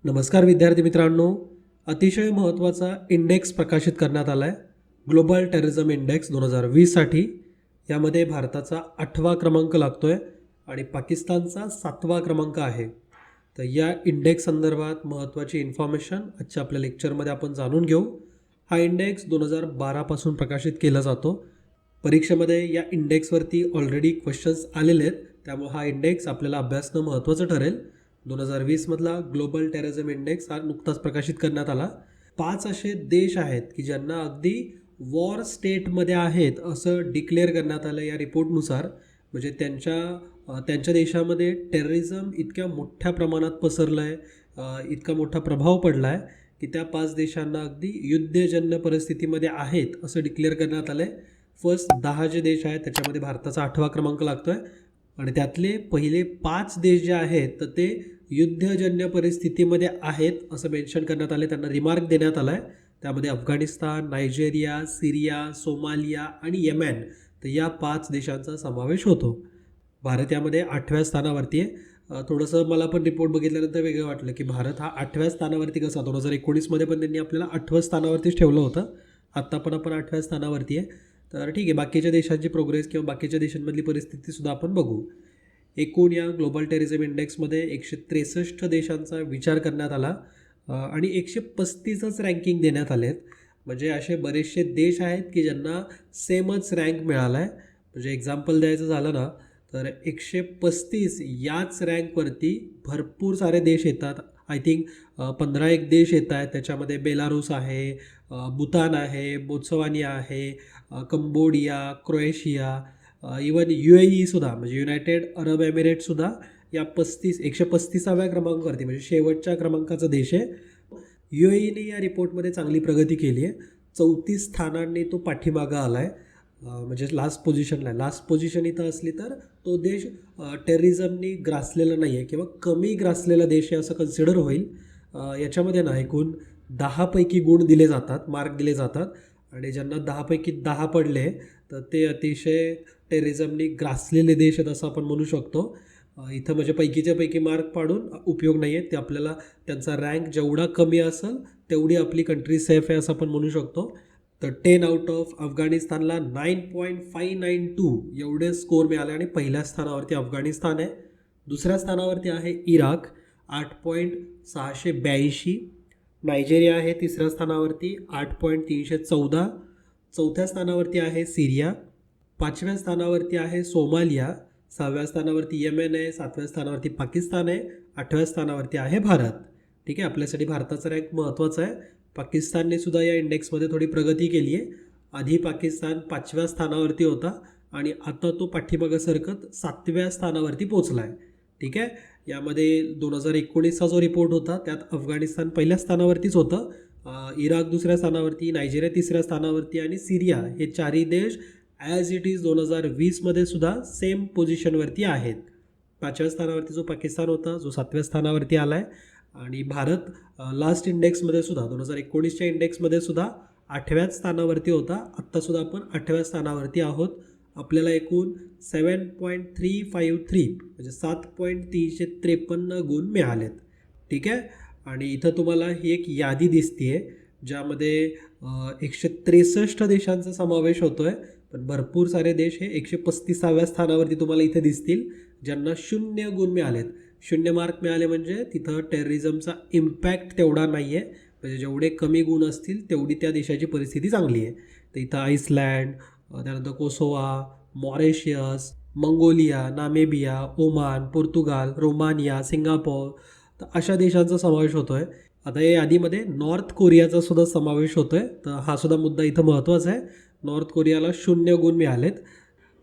नमस्कार विद्यार्थी मित्रांनो. अतिशय महत्त्वाचा इंडेक्स प्रकाशित करण्यात आला आहे, ग्लोबल टेररिझम इंडेक्स 2020साठी. यामध्ये भारताचा 8वा क्रमांक लागतो आहे आणि पाकिस्तानचा 7वा क्रमांक आहे. तर या इंडेक्स संदर्भात महत्त्वाची इन्फॉर्मेशन आजच्या आपल्या लेक्चरमध्ये आपण जाणून घेऊ. हा इंडेक्स 2012पासून प्रकाशित केला जातो. परीक्षेमध्ये या इंडेक्सवरती ऑलरेडी क्वेश्चन्स आलेले आहेत, त्यामुळे हा इंडेक्स आपल्याला अभ्यासणं महत्त्वाचं ठरेल. 2020मधला ग्लोबल टेररिझम इंडेक्स हा नुकताच प्रकाशित करण्यात आला. 5 असे देश आहेत की ज्यांना अगदी वॉर स्टेटमध्ये आहेत असं डिक्लेअर करण्यात आलं या रिपोर्टनुसार. म्हणजे त्यांच्या देशामध्ये टेररिझम इतक्या मोठ्या प्रमाणात पसरलं आहे, इतका मोठा प्रभाव पडला आहे की त्या 5 देशांना अगदी युद्धजन्य परिस्थितीमध्ये आहेत असं डिक्लेअर करण्यात आलं आहे. फर्स्ट 10 जे देश आहेत त्याच्यामध्ये भारताचा 8वा क्रमांक लागतो आहे आणि त्यातले पहिले 5 देश जे आहेत तर ते युद्धजन्य परिस्थितीमध्ये आहेत असं मेन्शन करण्यात आले, त्यांना रिमार्क देण्यात आला आहे. त्यामध्ये अफगाणिस्तान, नायजेरिया, सिरिया, सोमालिया आणि येमेन, तर या 5 देशांचा समावेश होतो. भारत यामध्ये 8व्या स्थानावरती आहे. थोडंसं मला पण रिपोर्ट बघितल्यानंतर वेगळं वाटलं की भारत हा 8व्या स्थानावरती कसा. 2019मध्ये पण त्यांनी आपल्याला 8व्या स्थानावरतीच ठेवलं होतं, आत्ता पण आपण 8व्या स्थानावरती आहे. तर ठीक आहे, बाकीच्या देशांची प्रोग्रेस किंवा बाकीच्या देशांमधली परिस्थितीसुद्धा आपण बघू. एकूण या ग्लोबल टेररिझम इंडेक्समध्ये 163 देशांचा विचार करण्यात आला आणि 135च रँकिंग देण्यात आले आहेत. म्हणजे असे बरेचसे देश आहेत की ज्यांना सेमच रँक मिळाला आहे. म्हणजे एक्झाम्पल द्यायचं झालं ना तर 135 याच रँकवरती भरपूर सारे देश येतात. आय थिंक 15 देश येत आहेत. त्याच्यामध्ये बेलारूस आहे, भूतान आहे, बोत्सवानिया आहे, कंबोडिया, क्रोएशिया, इवन UAE सुद्धा, म्हणजे युनायटेड अरब एमिरेट्ससुद्धा या 135व्या क्रमांकावरती, म्हणजे शेवटच्या क्रमांकाचा देश आहे. UAEने या रिपोर्टमध्ये चांगली प्रगती केली आहे. 34 स्थानांनी तो पाठीमागं आला आहे. म्हणजे लास्ट पोझिशनला आहे. लास्ट पोझिशन इथं असली तर तो देश टेररिझमनी ग्रासलेला नाही आहे किंवा कमी ग्रासलेला देश आहे असं कन्सिडर होईल. याच्यामध्ये ना एकूण 10पैकी गुण दिले जातात, मार्क दिले जातात आणि ज्यांना 10पैकी 10 पडले तर ते अतिशय टेररिझमनी ग्रासलेले देश आहेत असं आपण म्हणू शकतो. इथं म्हणजे पैकीच्या पैकी मार्क पाडून उपयोग नाही आहे. ते आपल्याला त्यांचा रँक जेवढा कमी असेल तेवढी आपली कंट्री सेफ आहे असं आपण म्हणू शकतो. तर 10 आउट ऑफ अफगाणिस्तानला 9.592 एवढे स्कोअर मिळाले आणि पहिल्या स्थानावरती अफगाणिस्तान आहे. दुसऱ्या स्थानावरती आहे इराक 8.682. नायजेरिया आहे तिसऱ्या स्थानावरती 8.314. चौथ्या स्थानावरती आहे सिरिया. 5व्या स्थानावरती आहे सोमालिया. 6व्या स्थानावरती येमेन आहे. 7व्या स्थानावरती पाकिस्तान आहे. 8व्या स्थानावरती आहे भारत. ठीक आहे, आपल्यासाठी भारताचा रँक महत्त्वाचा आहे. पाकिस्तानने सुद्धा या इंडेक्समध्ये थोडी प्रगती केली आहे. आधी पाकिस्तान 5व्या स्थानावरती होता आणि आता तो पाठीमागं सरकत 7व्या स्थानावरती पोचला आहे. ठीक आहे, यामध्ये 2019चा जो रिपोर्ट होता त्यात अफगाणिस्तान पहिल्या स्थानावरतीच होतं, इराक दुसऱ्या स्थानावरती, नायजेरिया तिसऱ्या स्थानावरती आणि सिरिया हे 4ही देश ॲज इट इज 2020मध्ये सुद्धा सेम पोझिशनवरती आहेत. 5व्या स्थानावरती जो पाकिस्तान होता जो 7व्या स्थानावरती आला आहे आणि भारत लास्ट इंडेक्समध्ये सुद्धा 2019च्या इंडेक्समध्ये सुद्धा 8व्याच स्थानावरती होता. आत्तासुद्धा आपण 8व्या स्थानावरती आहोत. आपल्याला एकूण 7.353 म्हणजे 7.353 गुण मिळालेत. ठीक आहे, आणि इथं तुम्हाला ही एक यादी दिसते आहे ज्यामध्ये 163 देशांचा समावेश होतो आहे. पण भरपूर सारे देश हे 135व्या स्थानावरती तुम्हाला इथे दिसतील ज्यांना 0 गुण मिळालेत. 0 मार्क मिळाले म्हणजे तिथं टेररिझमचा इम्पॅक्ट तेवढा नाही आहे. म्हणजे जेवढे कमी गुण असतील तेवढी त्या देशाची परिस्थिती चांगली आहे. तर इथं आईसलँड, त्यानंतर Kosovo, Mauritius, Mongolia, Namibia, Oman, Portugal, Romania, Singapore, तर अशा देशांचा समावेश होतो आहे. आता या यादीमध्ये नॉर्थ कोरियाचा सुद्धा समावेश होतो आहे. तर हा सुद्धा मुद्दा इथं महत्त्वाचा आहे. नॉर्थ कोरियाला 0 गुण मिळालेत.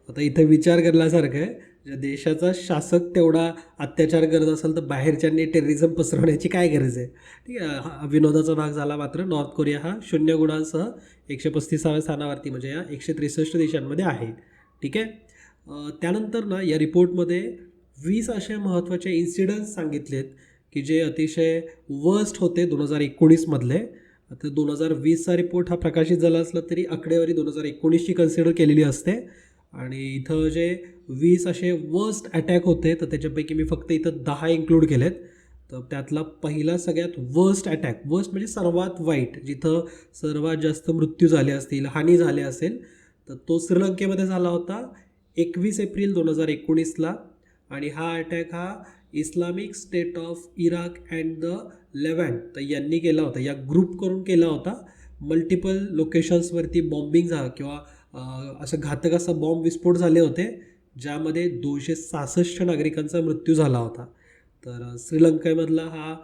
आता इथं विचार करण्यासारखं आहे, ज्या देशाचा शासक तेवढा अत्याचार करत असेल तर बाहेरच्यांनी टेररिझम पसरवण्याची काय गरज आहे. ठीक आहे, हा विनोदाचा भाग झाला. मात्र नॉर्थ कोरिया हा 0 गुणांसह 135व्या स्थानावरती म्हणजे या 163 देशांमध्ये आहे. ठीक आहे, त्यानंतर ना या रिपोर्टमध्ये 20 असे महत्त्वाचे इन्सिडंट्स सांगितलेत की जे अतिशय वर्स्ट होते 2019मधले. आता 2020चा रिपोर्ट हा प्रकाशित झाला असला तरी आकडेवारी 2019ची कन्सिडर केलेली असते. आणि इथं जे 20 असे वर्स्ट अटॅक होते तर त्याच्यापैकी मी फक्त इथं 10 इन्क्लूड केलेत. तर त्यातला पहिला सगळ्यात वर्स्ट अटॅक, वर्स्ट म्हणजे सर्वात वाईट, जिथं सर्वात जास्त मृत्यू झाले असतील, हानी झाले असेल, तर तो श्रीलंकेमध्ये झाला होता 21 एप्रिल 2019ला. आणि हा अटॅक हा Islamic State of Iraq and the Levant तर यांनी केला होता, या ग्रुप करून केला होता. मल्टिपल लोकेशन्सवरती बॉम्बिंग झाला किंवा असं घातक असा बॉम्ब विस्फोट झाले होते, ज्यामध्ये 266 नागरिकांचा मृत्यू झाला होता. तर श्रीलंकेमधला हा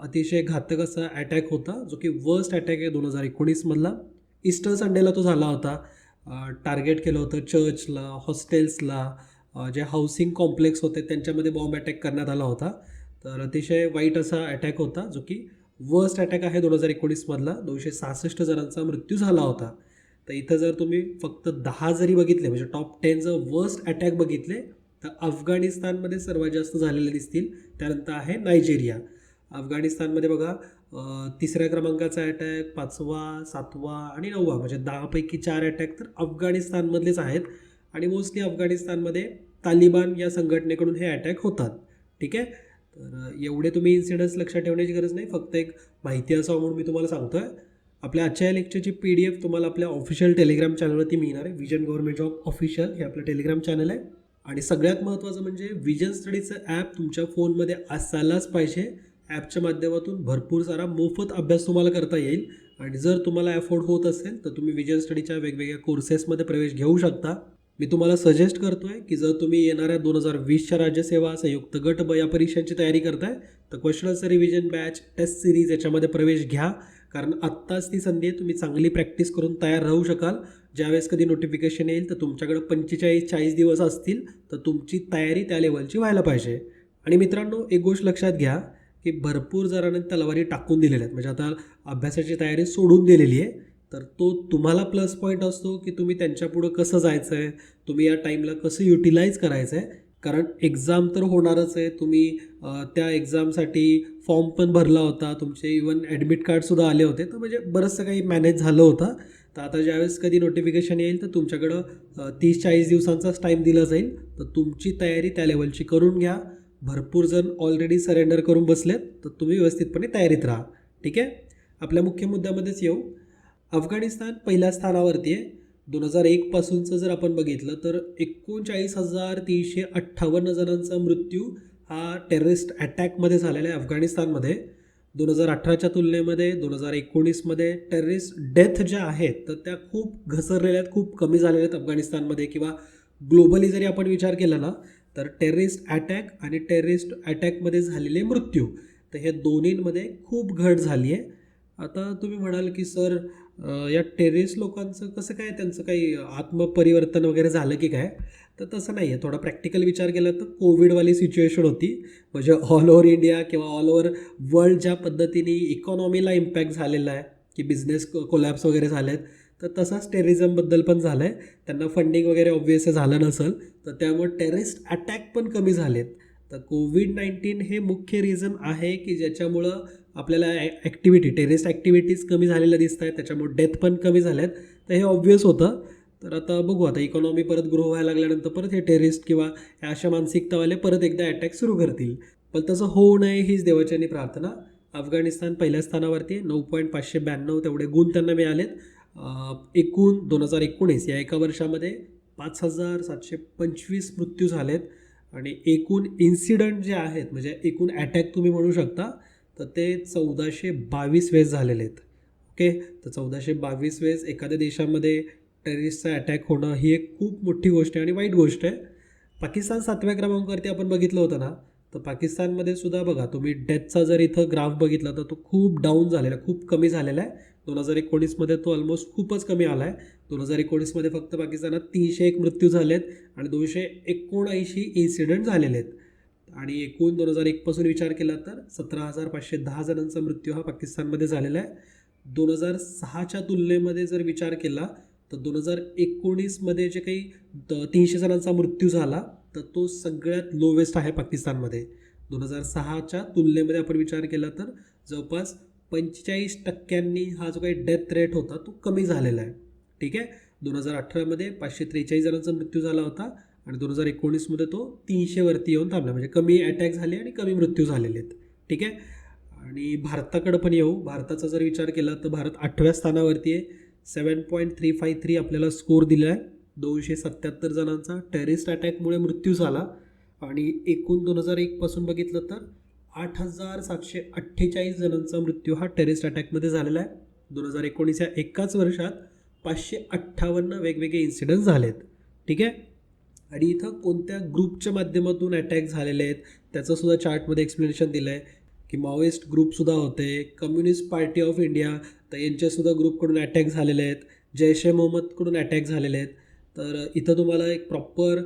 अतिशय घातक असा अटॅक होता, जो की वर्स्ट अटॅक आहे 2019मधला. ईस्टर संडेला तो झाला होता. टार्गेट केलं होतं चर्चला, हॉस्टेल्सला, जे हाऊसिंग कॉम्प्लेक्स होते त्यांच्यामध्ये बॉम्ब अटॅक करण्यात आला होता. तर अतिशय वाईट असा अटॅक होता, जो की वर्स्ट अटॅक आहे 2019मधला. 266 जणांचा मृत्यू झाला होता. तर इथं जर तुम्ही फक्त 10 जरी बघितले, म्हणजे टॉप 10 जर वर्स्ट अटॅक बघितले, तर अफगाणिस्तानमध्ये सर्वात जास्त झालेले दिसतील. त्यानंतर आहे नायजेरिया. अफगाणिस्तानमध्ये बघा, तिसऱ्या क्रमांकाचा अटॅक, 5वा, 7वा आणि 9वा, म्हणजे 10पैकी 4 अटॅक तर अफगाणिस्तानमधलेच आहेत. आणि मोस्टली अफगाणिस्तानमध्ये तालिबान या संघटनेकडून हे अटॅक होतात. ठीक आहे. तर एवढे तुम्ही इन्सिडन्स लक्षात ठेवण्याची गरज नाही, फक्त एक माहिती असावं म्हणून मी तुम्हाला सांगतो आहे. आपल्या आजच्या लेक्चरची PDF तुम्हाला आपल्या ऑफिशियल टेलिग्राम चॅनलवरती मिळणार आहे. विजन गव्हर्नमेंट जॉब ऑफिशियल हे आपलं टेलिग्राम चॅनल आहे. आणि सगळ्यात महत्त्वाचं म्हणजे विजन स्टडीचं ॲप तुमच्या फोनमध्ये असायलाच पाहिजे. ॲपच्या माध्यमातून भरपूर सारा मोफत अभ्यास तुम्हाला करता येईल. आणि जर तुम्हाला अफोर्ड होत असेल तर तुम्ही विजन स्टडीच्या वेगवेगळ्या कोर्सेसमध्ये प्रवेश घेऊ शकता. मी तुम्हाला सजेस्ट करतो आहे की जर तुम्ही येणाऱ्या 2020च्या राज्यसेवा, संयुक्त गट या परीक्षांची तयारी करताय, तर question answer revision batch, test series याच्यामध्ये प्रवेश घ्या. कारण आत्ताच ती संधी आहे, तुम्ही चांगली प्रॅक्टिस करून तयार राहू शकाल. ज्यावेळेस कधी नोटिफिकेशन येईल तर तुमच्याकडे 45-40 दिवस असतील, तर तुमची तयारी त्या लेवलची व्हायला पाहिजे. आणि मित्रांनो, एक गोष्ट लक्षात घ्या की भरपूर जणांनी तलवारी टाकून दिलेल्या आहेत, म्हणजे आता अभ्यासाची तयारी सोडून दिलेली आहे. तर तो तुम्हाला प्लस पॉईंट असतो की तुम्ही त्यांच्यापुढं कसं जायचं आहे, तुम्ही या टाईमला कसं युटिलाइज करायचं आहे. कारण एक्झाम तर होणारच आहे. तुम्ही त्या एक्झामसाठी फॉर्म पण भरला होता, तुमचे इवन ॲडमिट कार्डसुद्धा आले होते, तर म्हणजे बरंचसं काही मॅनेज झालं होतं. तर आता ज्यावेळेस कधी नोटिफिकेशन येईल तर तुमच्याकडं 30-40 दिवसांचाच टाईम दिला जाईल. तर तुमची तयारी त्या लेवलची करून घ्या. भरपूर जण ऑलरेडी सरेंडर करून बसलेत, तर तुम्ही व्यवस्थितपणे तयारीत राहा. ठीक आहे. आपल्या मुख्य मुद्द्यामध्येच येऊ. अफगाणिस्तान पहिल्या स्थानावरती आहे. 2001 पासूनचं जर आपण बघितलं तर 39,358 जणांचा मृत्यू हा टेररिस्ट अटॅकमध्ये झालेला आहे अफगाणिस्तानमध्ये. 2018च्या तुलनेमध्ये 2019मध्ये टेररिस्ट डेथ ज्या आहेत तर त्या खूप घसरलेल्या आहेत, खूप कमी झालेल्या आहेत अफगाणिस्तानमध्ये. किंवा ग्लोबली जरी आपण विचार केला ना, तर टेररिस्ट अटॅक आणि टेररिस्ट अटॅकमध्ये झालेले मृत्यू, तर हे दोन्हींमध्ये खूप घट झाली आहे. आता तुम्ही म्हणाल की सर, या टेररिस्ट लोकांचं कसं काय, त्यांचं काही आत्मपरिवर्तन वगैरे झालं की काय? तर तसं नाही आहे. थोडा प्रॅक्टिकल विचार केला तर कोविडवाली सिच्युएशन होती, म्हणजे ऑल ओव्हर इंडिया किंवा ऑल ओव्हर वर्ल्ड ज्या पद्धतीने इकॉनॉमीला इम्पॅक्ट झालेला आहे की बिझनेस कोलॅप्स वगैरे झाले आहेत, तर तसाच टेररिझमबद्दल पण झालं आहे. त्यांना फंडिंग वगैरे ऑब्व्हियसली झालं नसेल, तर त्यामुळे टेररिस्ट अटॅक पण कमी झालेत. तर कोविड-19 हे मुख्य रिझन आहे की ज्याच्यामुळं आपल्याला ॲक्टिव्हिटी, टेररिस्ट ॲक्टिव्हिटीज कमी झालेल्या दिसत आहेत, त्याच्यामुळे डेथ पण कमी झाल्यात. तर हे ऑब्व्हियस होतं. तर आता बघू, आता इकॉनॉमी परत ग्रो व्हायला लागल्यानंतर परत हे टेररिस्ट किंवा अशा मानसिकतावाले परत एकदा अटॅक सुरू करतील. पण तसं होऊ नये हीच देवाच्यानी प्रार्थना. अफगाणिस्तान पहिल्या स्थानावरती आहे. 9.592 तेवढे गुण त्यांना मिळालेत. एकूण 2019 या एका वर्षामध्ये 5,725 मृत्यू झालेत. आणि एकूण इन्सिडंट जे आहेत, म्हणजे एकूण अटॅक तुम्ही म्हणू शकता, तर ते 1422 वेळेस झालेले आहेत. ओके. तर 1422 वेळेस एखाद्या देशामध्ये टेररिस्टचा अटॅक होणं ही एक खूप मोठी गोष्ट आहे आणि वाईट गोष्ट आहे. पाकिस्तान 7व्या क्रमांकावरती आपण बघितलं होतं ना, तर पाकिस्तानमध्ये सुद्धा बघा तुम्ही डेथचा जर इथं ग्राफ बघितला तर तो खूप डाऊन झालेला आहे, खूप कमी झालेला आहे. 2019मध्ये तो ऑलमोस्ट खूपच कमी आला आहे. 2019मध्ये फक्त पाकिस्तानात 301 मृत्यू झालेत आणि 279 इन्सिडंट झालेले आहेत. आणि एकूण 2001 पासून विचार केला तर 17,510 जणांचा मृत्यू हा पाकिस्तानमध्ये झालेला आहे. 2006च्या तुलनेमध्ये जर विचार केला तर 2019मध्ये जे काही 300 जणांचा मृत्यू झाला, तर तो सगळ्यात लोवेस्ट आहे पाकिस्तानमध्ये. 2006च्या तुलनेमध्ये आपण विचार केला तर जवळपास 45% हा जो काही डेथ रेट होता तो कमी झालेला आहे. ठीक आहे. 2018मध्ये 543 जणांचा मृत्यू झाला होता आणि 2019मध्ये तो 300वरती येऊन थांबला, म्हणजे कमी अटॅक झाले आणि कमी मृत्यू झालेले आहेत. ठीक आहे. आणि भारताकडं पण येऊ. भारताचा जर विचार केला तर भारत 8व्या स्थानावरती आहे. 7.353 आपल्याला स्कोर दिला आहे. 277 जणांचा टेररिस्ट अटॅकमुळे मृत्यू झाला आणि एकूण 2001 पासून बघितलं तर 8,748 जणांचा मृत्यू हा टेररिस्ट अटॅकमध्ये झालेला आहे. 2019 या एकाच वर्षात 558 वेगवेगळे इन्सिडंट झालेत. ठीक आहे. आणि इथं कोणत्या ग्रुपच्या माध्यमातून अटॅक झालेले आहेत त्याचंसुद्धा चार्टमध्ये एक्सप्लेनेशन दिलं आहे की माओइस्ट ग्रुपसुद्धा होते, कम्युनिस्ट पार्टी ऑफ इंडिया तर यांच्यासुद्धा ग्रुपकडून अटॅक झालेले आहेत, जैश ए मोहम्मदकडून अटॅक झालेले आहेत. तर इथं तुम्हाला एक प्रॉपर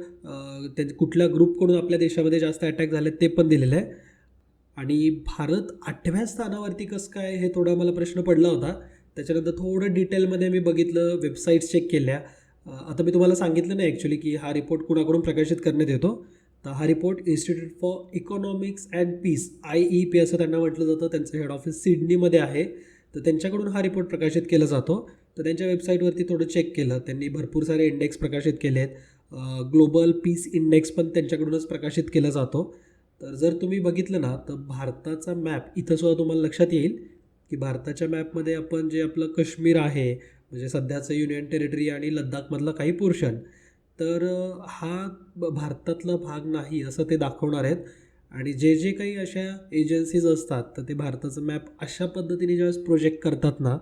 ते कुठल्या ग्रुपकडून आपल्या देशामध्ये जास्त अटॅक झाले ते पण दिलेलं आहे. आणि भारत 8व्या स्थानावरती कसं काय हे थोडा मला प्रश्न पडला होता. त्याच्यानंतर थोडं डिटेलमध्ये मी बघितलं, वेबसाईट्स चेक केल्या. आता मी तुम्हाला सांगितलं नाही ॲक्च्युली की हा रिपोर्ट कुणाकडून प्रकाशित करण्यात येतो. तर हा report institute for economics and peace IEP असं त्यांना म्हटलं जातं. त्यांचं हेड ऑफिस सिडनीमध्ये आहे. तर त्यांच्याकडून हा रिपोर्ट प्रकाशित केला जातो. तर त्यांच्या वेबसाईटवरती थोडं चेक केलं. त्यांनी भरपूर सारे इंडेक्स प्रकाशित केले आहेत. ग्लोबल पीस इंडेक्स पण त्यांच्याकडूनच प्रकाशित केला जातो. तर जर तुम्ही बघितलं ना तर भारताचा मॅप इथंसुद्धा तुम्हाला लक्षात येईल की भारताच्या मॅपमध्ये आपण जे आपलं काश्मीर आहे म्हणजे सध्याचं युनियन टेरिटरी आणि लद्दाखमधला काही पोर्शन तर हा भारतातला भाग नाही असं ते दाखवणार आहेत. आणि जे जे काही अशा एजन्सीज असतात तर ते भारताचं मॅप अशा पद्धतीने ज्यावेळेस प्रोजेक्ट करतात ना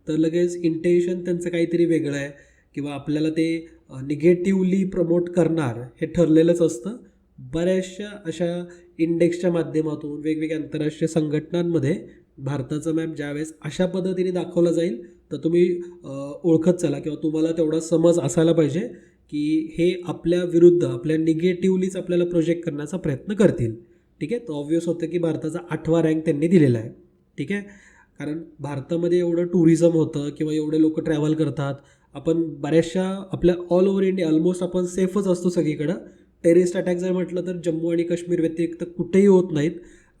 तर लगेच इंटेन्शन त्यांचं काहीतरी वेगळं आहे किंवा आपल्याला ते निगेटिव्हली प्रमोट करणार हे ठरलेलंच असतं. बऱ्याचशा अशा इंडेक्सच्या माध्यमातून वेगवेगळ्या आंतरराष्ट्रीय संघटनांमध्ये भारताचा मॅप ज्यावेळेस अशा पद्धतीने दाखवला जाईल तर तुम्ही ओळखत चला किंवा तुम्हाला तेवढा समज असायला पाहिजे की हे आपल्या विरुद्ध आपल्या निगेटिव्हलीच आपल्याला प्रोजेक्ट करण्याचा प्रयत्न करतील. ठीक आहे. तर ऑब्व्हियस होतं की भारताचा 8वा रँक त्यांनी दिलेला आहे. ठीक आहे. कारण भारतामध्ये एवढं टुरिझम होतं किंवा एवढे लोक ट्रॅव्हल करतात. आपण बऱ्याचशा आपल्या ऑल ओव्हर इंडिया ऑलमोस्ट आपण सेफच असतो सगळीकडं. टेररिस्ट अटॅक जर म्हटलं तर जम्मू आणि काश्मीर व्यतिरिक्त कुठेही होत नाहीत.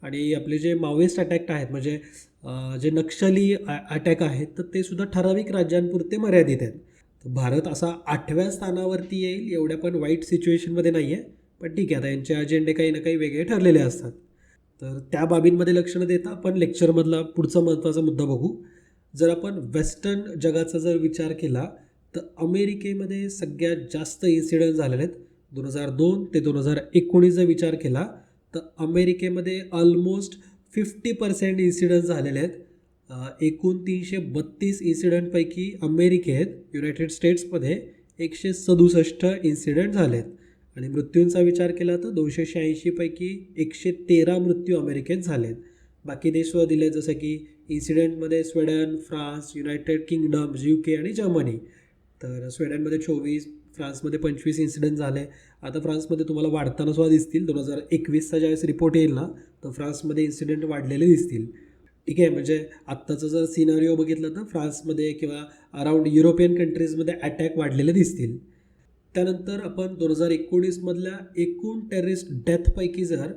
आणि आपले जे माओइस्ट अटॅक आहेत म्हणजे जे नक्षली अटॅक आहेत तर ते सुद्धा ठराविक राज्यांपुरते मर्यादित आहेत. तर भारत असा 8व्या स्थानावरती येईल एवढ्या पण वाईट सिच्युएशनमध्ये नाही आहे. पण ठीक आहे, आता यांचे अजेंडे काही ना काही वेगळे ठरलेले असतात. तर त्या बाबींमध्ये लक्ष न देता आपण लेक्चरमधला पुढचा महत्त्वाचा मुद्दा बघू. जर आपण वेस्टर्न जगाचा जर विचार केला तर अमेरिकेमध्ये सगळ्यात जास्त इन्सिडंट झालेले आहेत. 2002 ते 2019 जर विचार केला तर अमेरिकेमध्ये ऑलमोस्ट 50% इन्सिडंट झालेले आहेत. एकूण 332 इन्सिडंटपैकी अमेरिकेत युनायटेड स्टेट्समध्ये 167 इन्सिडंट झाले आहेत. आणि मृत्यूंचा विचार केला तर 286 पैकी 113 मृत्यू अमेरिकेत झाले आहेत. बाकी देशसुद्धा दिले जसं की इन्सिडेंटमध्ये Sweden, France, United Kingdom, UK आणि जर्मनी. तर स्वीडनमध्ये 24, फ्रान्समध्ये 25 इन्सिडंट झाले. आता फ्रान्समध्ये तुम्हाला वाढताना सुद्धा दिसतील. 2021चा ज्यावेळेस रिपोर्ट येईल ना तर फ्रान्समध्ये इन्सिडेंट वाढलेले दिसतील. ठीक आहे. म्हणजे आत्ताचं जर सिनारिओ बघितलं तर फ्रान्समध्ये किंवा अराउंड युरोपियन कंट्रीजमध्ये अटॅक वाढलेले दिसतील. त्यानंतर आपण 2019मधल्या एकूण टेररिस्ट डेथपैकी जर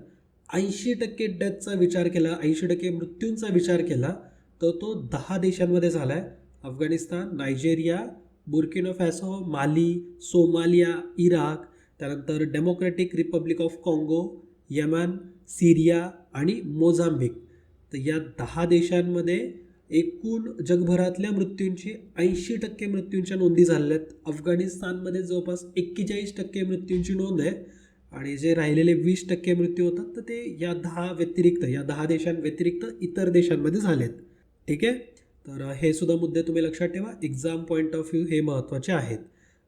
80% डेथचा विचार केला, 80% मृत्यूंचा विचार केला तर तो 10 देशांमध्ये झाला आहे. अफगाणिस्तान, नायजेरिया, बुर्किना फॅसो, माली, सोमालिया, इराक, त्यानंतर डेमोक्रॅटिक रिपब्लिक ऑफ काँगो, यमन, सिरिया आणि मोझांबिक. तर या 10 देशांमध्ये एकूण जगभरातल्या मृत्यूंची 80% मृत्यूंच्या नोंदी झालेल्या आहेत. अफगाणिस्तानमध्ये जवळपास 41% मृत्यूंची नोंद आहे. आणि जे राहिलेले 20% मृत्यू होतात तर ते या 10 देशांव्यतिरिक्त इतर देशांमध्ये झालेत. ठीक आहे. तर हे सुद्धा मुद्दे तुम्ही लक्षात ठेवा. एक्झाम पॉईंट ऑफ व्ह्यू हे महत्त्वाचे आहेत.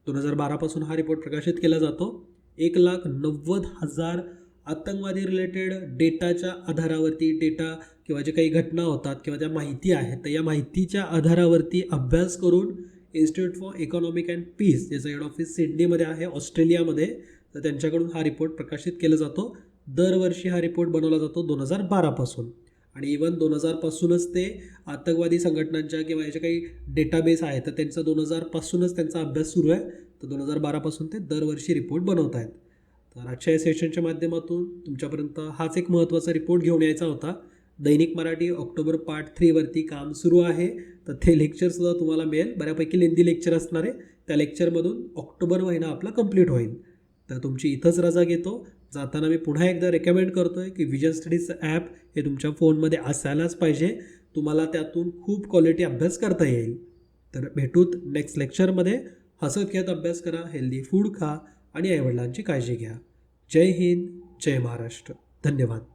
2012 पासून हा रिपोर्ट प्रकाशित केला जातो. 1,90,000 आतंकवादी रिलेटेड डेटाच्या आधारावरती डेटा किंवा जे काही घटना होतात किंवा त्या माहिती आहेत तर या माहितीच्या आधारावरती अभ्यास करून institute for economic and peace ज्याचं हेड ऑफिस सिडनीमध्ये आहे ऑस्ट्रेलियामध्ये तर त्यांच्याकडून हा रिपोर्ट प्रकाशित केला जातो. दरवर्षी हा रिपोर्ट बनवला जातो 2012 पासून. आणि इवन 2000 पासूनच ते आतंकवादी संघटनांच्या किंवा याचे काही डेटाबेस आहेत तर त्यांचा 2000 पासूनच त्यांचा अभ्यास सुरू आहे. तर 2012 पासून ते दरवर्षी रिपोर्ट बनवत आहेत. तर आजच्या या सेशनच्या माध्यमातून तुमच्यापर्यंत हाच एक महत्त्वाचा रिपोर्ट घेऊन यायचा होता. दैनिक मराठी ऑक्टोबर पार्ट 3 वरती काम सुरू आहे. तर ते लेक्चरसुद्धा तुम्हाला मिळेल. बऱ्यापैकी लेंदी लेक्चर असणार आहे. त्या लेक्चरमधून ऑक्टोबर महिना आपला कंप्लीट होईल. तर तुमची इथंच रजा घेतो. जाताना मी पुन्हा एकदा रेकमेंड करतो आहे की विजन स्टडीजचं ॲप हे तुमच्या फोनमध्ये असायलाच पाहिजे. तुम्हाला त्यातून खूप क्वालिटी अभ्यास करता येईल. तर भेटूत नेक्स्ट लेक्चरमध्ये. हसत खेळत अभ्यास करा, हेल्दी फूड खा आणि आईवडिलांची काळजी घ्या. जय हिंद, जय महाराष्ट्र. धन्यवाद.